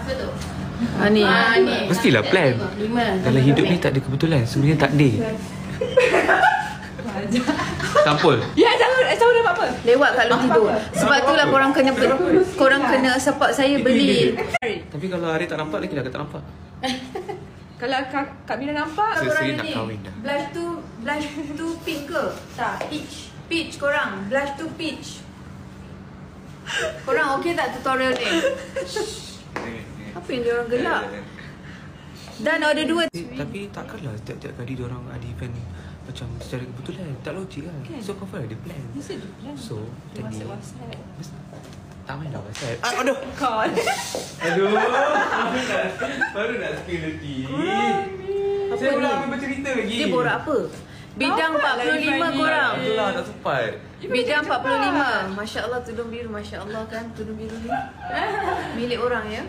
Betul. Ni. Mestilah plan. Dalam hidup ni tak ada kebetulan. Sebenarnya takdir. Sampul. Ya, jangan dah apa. Lewat kat lu tidur. Sebab itulah korang kena support saya beli. Tapi kalau hari tak nampak, lagi lah tak nampak. Kalau Kak Mira nampak, Seri nak kahwin dah. Blush tu pink ke? Tak, peach korang. Blush tu peach. Korang okey tak tutorial ni? Apa yang diorang gelak? Dan ada 2. Tapi takkanlah setiap kali diorang ada event macam secara kebetulan. Tak logik lah. So confirm ada plan. Mesti ada plan. So tadi WhatsApp. tak main dah WhatsApp. Aduh. Call. Aduh. Baru nak spill lagi. Apa Saya ni? pula ambil bercerita lagi. Dia borak apa? Bidang 45 korang. Itulah tak sempat. Bidang 45. Masya Allah tudung biru. Masya Allah kan tudung biru ni. Milik orang ya.